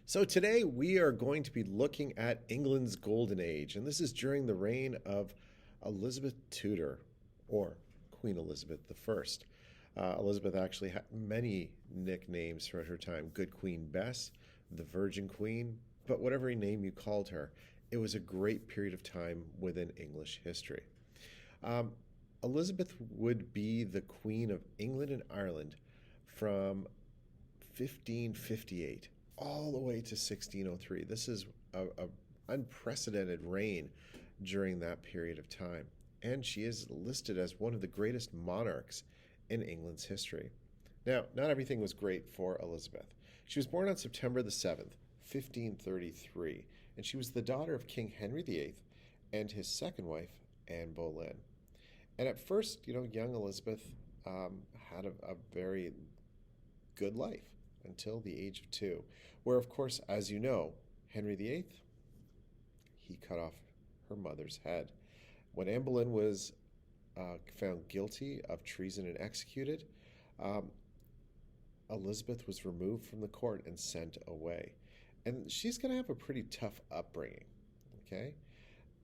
So today we are going to be looking at England's Golden Age, and this is during the reign of Elizabeth Tudor, or Queen Elizabeth I. Elizabeth actually had many nicknames throughout her time: Good Queen Bess, the Virgin Queen, but whatever name you called her, it was a great period of time within English history. Um, Elizabeth would be the Queen of England and Ireland from 1558 all the way to 1603. This is a unprecedented reign during that period of time. And she is listed as one of the greatest monarchs in England's history. Now, not everything was great for Elizabeth. She was born on September the 7th, 1533, and she was the daughter of King Henry VIII and his second wife, Anne Boleyn. And at first, young Elizabeth had a very good life until the age of 2, where, of course, as you know, Henry VIII, he cut off her mother's head. When Anne Boleyn was found guilty of treason and executed, um, Elizabeth was removed from the court and sent away. And she's going to have a pretty tough upbringing, okay?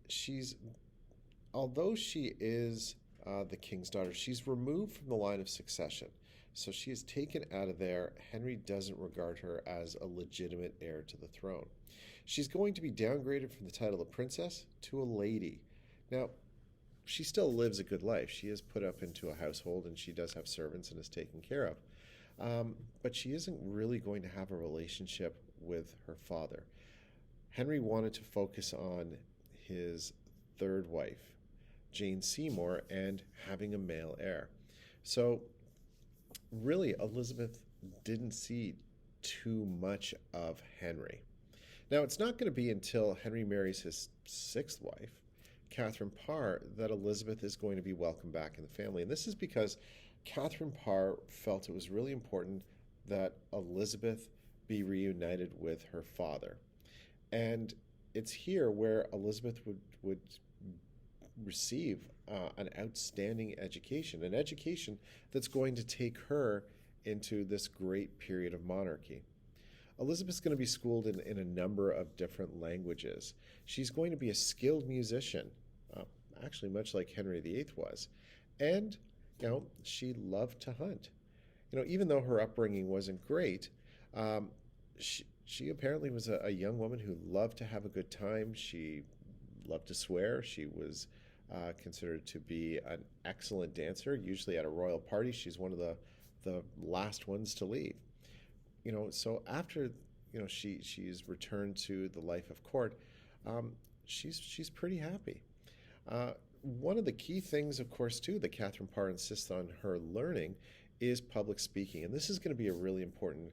She's, although she is the king's daughter, she's removed from the line of succession. So she is taken out of there. Henry doesn't regard her as a legitimate heir to the throne. She's going to be downgraded from the title of princess to a lady. Now, she still lives a good life. She is put up into a household and she does have servants and is taken care of. But she isn't really going to have a relationship with her father. Henry wanted to focus on his third wife, Jane Seymour, and having a male heir. So really, Elizabeth didn't see too much of Henry. Now, it's not going to be until Henry marries his sixth wife, Catherine Parr, that Elizabeth is going to be welcomed back in the family. And this is because Catherine Parr felt it was really important that Elizabeth be reunited with her father. And it's here where Elizabeth would receive an outstanding education, an education that's going to take her into this great period of monarchy. Elizabeth's going to be schooled in a number of different languages. She's going to be a skilled musician, actually much like Henry VIII was. And, she loved to hunt. Even though her upbringing wasn't great, she apparently was a young woman who loved to have a good time. She loved to swear. She was considered to be an excellent dancer. Usually at a royal party, she's one of the last ones to leave. So after she's returned to the life of court, she's pretty happy. One of the key things, of course, too, that Catherine Parr insists on her learning is public speaking, and this is going to be a really important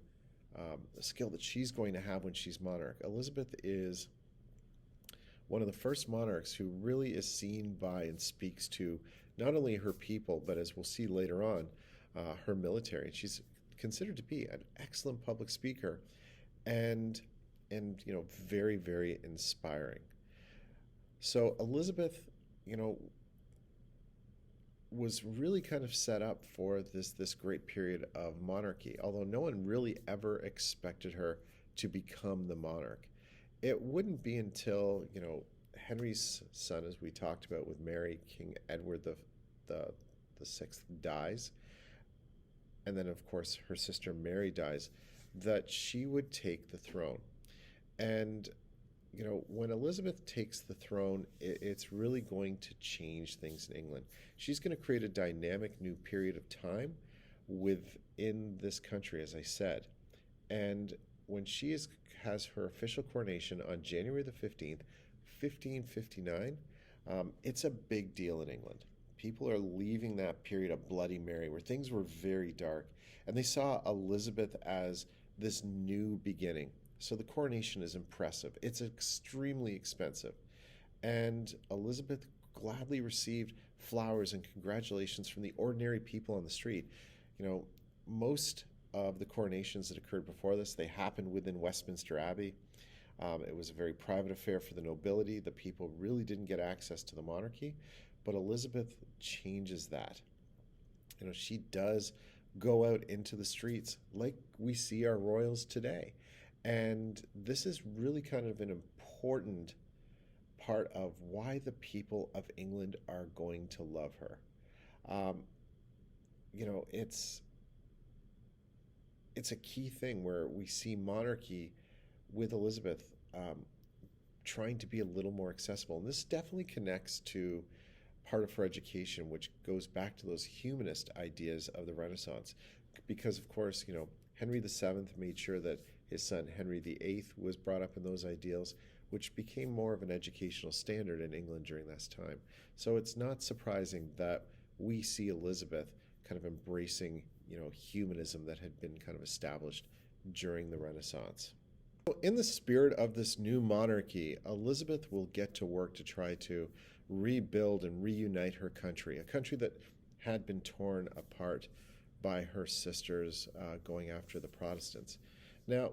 skill that she's going to have when she's monarch. Elizabeth is one of the first monarchs who really is seen by and speaks to not only her people, but as we'll see later on, her military. She's considered to be an excellent public speaker and very, very inspiring. So Elizabeth, was really kind of set up for this great period of monarchy, although no one really ever expected her to become the monarch. It wouldn't be until, Henry's son, as we talked about with Mary, King Edward the Sixth dies, and then of course her sister Mary dies, that she would take the throne. And when Elizabeth takes the throne, it's really going to change things in England. She's going to create a dynamic new period of time within this country, as I said. And when has her official coronation on January the 15th, 1559, it's a big deal in England. People are leaving that period of Bloody Mary where things were very dark, and they saw Elizabeth as this new beginning. So the coronation is impressive. It's extremely expensive. And Elizabeth gladly received flowers and congratulations from the ordinary people on the street. Most of the coronations that occurred before this, they happened within Westminster Abbey. It was a very private affair for the nobility. The people really didn't get access to the monarchy. But Elizabeth changes that. She does go out into the streets like we see our royals today. And this is really kind of an important part of why the people of England are going to love her. Um, it's a key thing where we see monarchy with Elizabeth trying to be a little more accessible. And this definitely connects to part of her education, which goes back to those humanist ideas of the Renaissance. Because, of course, Henry VII made sure that his son Henry VIII was brought up in those ideals, which became more of an educational standard in England during this time. So it's not surprising that we see Elizabeth kind of embracing, humanism that had been kind of established during the Renaissance. In the spirit of this new monarchy, Elizabeth will get to work to try to rebuild and reunite her country, a country that had been torn apart by her sisters going after the Protestants. Now,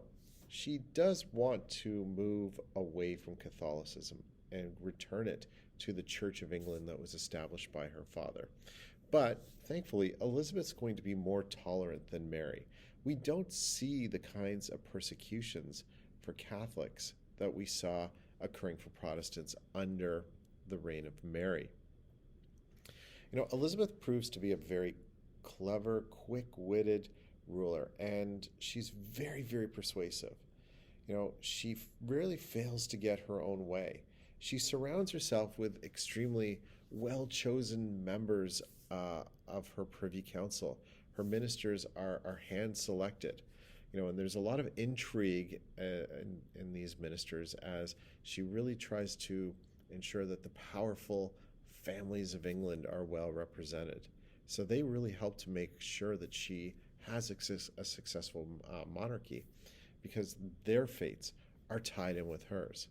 she does want to move away from Catholicism and return it to the Church of England that was established by her father. But thankfully, Elizabeth's going to be more tolerant than Mary. We don't see the kinds of persecutions for Catholics that we saw occurring for Protestants under the reign of Mary. Elizabeth proves to be a very clever, quick-witted ruler, and she's very, very persuasive. She rarely fails to get her own way. She surrounds herself with extremely well-chosen members of her Privy Council. Her ministers are hand-selected. And there's a lot of intrigue in these ministers as she really tries to ensure that the powerful families of England are well represented. So they really help to make sure that she has a successful monarchy because their fates are tied in with hers.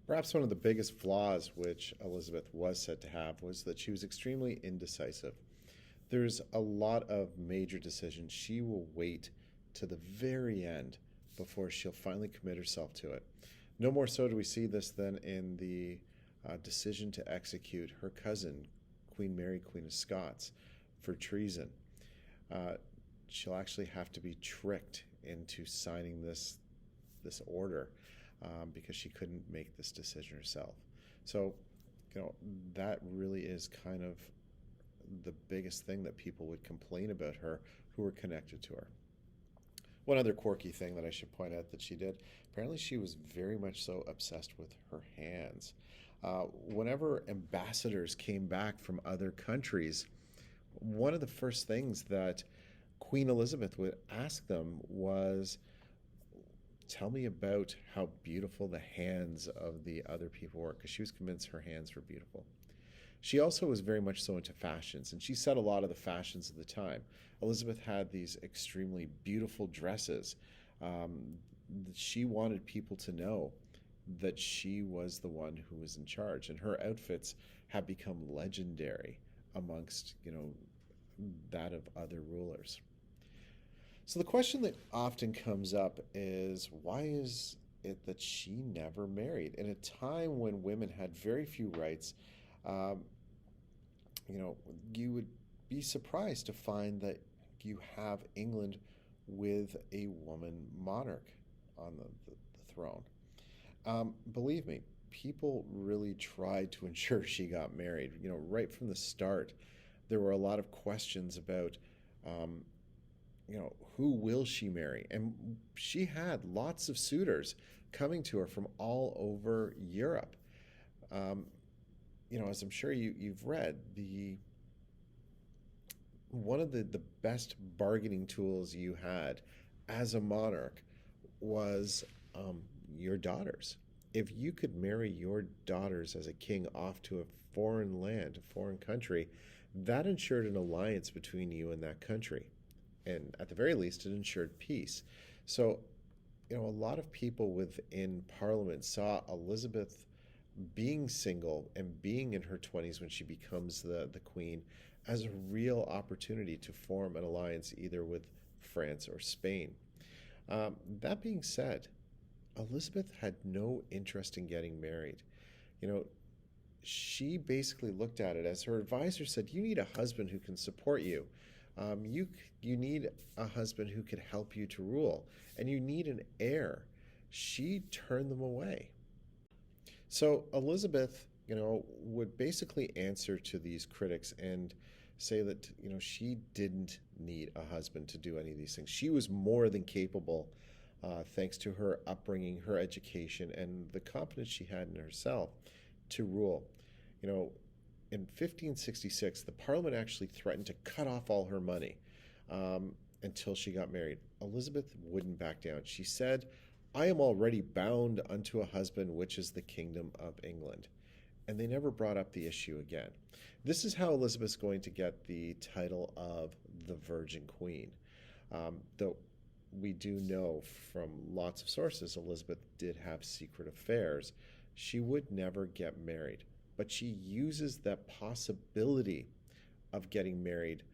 Perhaps one of the biggest flaws which Elizabeth was said to have was that she was extremely indecisive. There's a lot of major decisions she will wait to the very end before she'll finally commit herself to it. No more so do we see this than in the decision to execute her cousin, Queen Mary, Queen of Scots, for treason. She'll actually have to be tricked into signing this order because she couldn't make this decision herself. So, that really is kind of the biggest thing that people would complain about her who were connected to her. One other quirky thing that I should point out that she did, apparently she was very much so obsessed with her hands. Whenever ambassadors came back from other countries, one of the first things that Queen Elizabeth would ask them was, tell me about how beautiful the hands of the other people were, because she was convinced her hands were beautiful. She also was very much so into fashions, and she set a lot of the fashions of the time. Elizabeth had these extremely beautiful dresses. She wanted people to know that she was the one who was in charge, and her outfits have become legendary amongst, that of other rulers. So the question that often comes up is, why is it that she never married? In a time when women had very few rights, you would be surprised to find that you have England with a woman monarch on the throne. Believe me, people really tried to ensure she got married. Right from the start, there were a lot of questions about, who will she marry? And she had lots of suitors coming to her from all over Europe. As I'm sure you've read, one of the best bargaining tools you had as a monarch was your daughters. If you could marry your daughters as a king off to a foreign land, a foreign country, that ensured an alliance between you and that country. And at the very least, it ensured peace. So, a lot of people within Parliament saw Elizabeth being single and being in her 20s when she becomes the queen as a real opportunity to form an alliance either with France or Spain. That being said, Elizabeth had no interest in getting married. She basically looked at it as her advisor said, you need a husband who can support you, You need a husband who could help you to rule, and you need an heir. She turned them away. So Elizabeth, would basically answer to these critics and say that, she didn't need a husband to do any of these things. She was more than capable, thanks to her upbringing, her education, and the confidence she had in herself to rule. You know, in 1566, the Parliament actually threatened to cut off all her money until she got married. Elizabeth wouldn't back down. She said, I am already bound unto a husband, which is the kingdom of England. And they never brought up the issue again. This is how Elizabeth's going to get the title of the Virgin Queen. Though we do know from lots of sources Elizabeth did have secret affairs, she would never get married. But she uses that possibility of getting married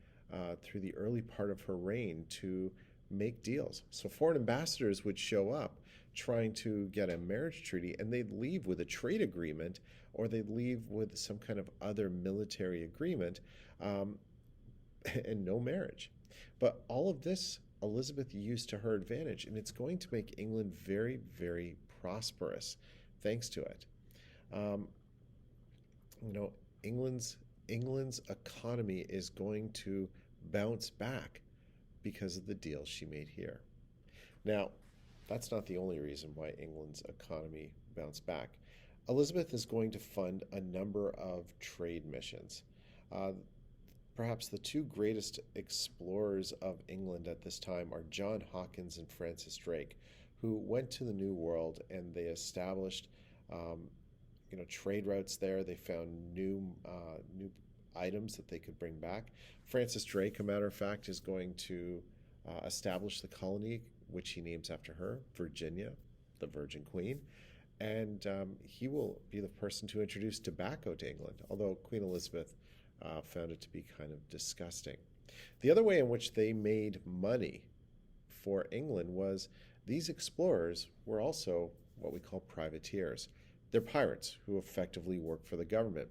through the early part of her reign to make deals. So foreign ambassadors would show up trying to get a marriage treaty, and they'd leave with a trade agreement, or they'd leave with some kind of other military agreement, and no marriage. But all of this Elizabeth used to her advantage, and it's going to make England very, very prosperous thanks to it. Um, England's economy is going to bounce back because of the deals she made here. Now, that's not the only reason why England's economy bounced back. Elizabeth is going to fund a number of trade missions. Perhaps the two greatest explorers of England at this time are John Hawkins and Francis Drake, who went to the New World and they established trade routes there. They found new items that they could bring back. Francis Drake, a matter of fact, is going to establish the colony, which he names after her, Virginia, the Virgin Queen. And he will be the person to introduce tobacco to England, although Queen Elizabeth found it to be kind of disgusting. The other way in which they made money for England was these explorers were also what we call privateers. They're pirates who effectively work for the government.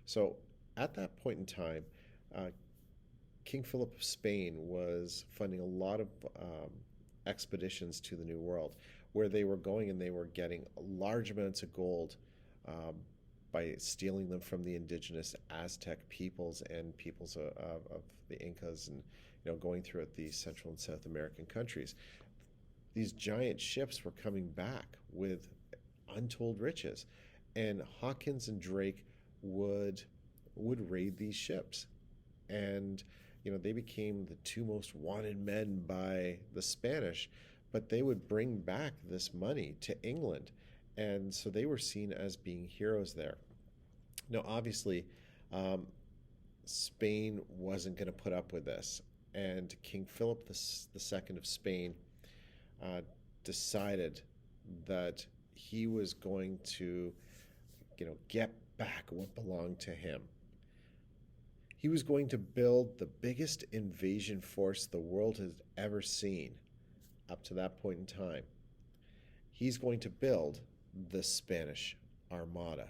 So at that point in time, King Philip of Spain was funding a lot of expeditions to the New World, where they were going and they were getting large amounts of gold by stealing them from the indigenous Aztec peoples and peoples of the Incas, and going throughout the Central and South American countries. These giant ships were coming back with untold riches, and Hawkins and Drake would raid these ships, and they became the two most wanted men by the Spanish, but they would bring back this money to England, and so they were seen as being heroes there. Now, obviously, Spain wasn't going to put up with this, and King Philip II of Spain decided that he was going to, get back what belonged to him. He was going to build the biggest invasion force the world has ever seen up to that point in time. He's going to build the Spanish Armada.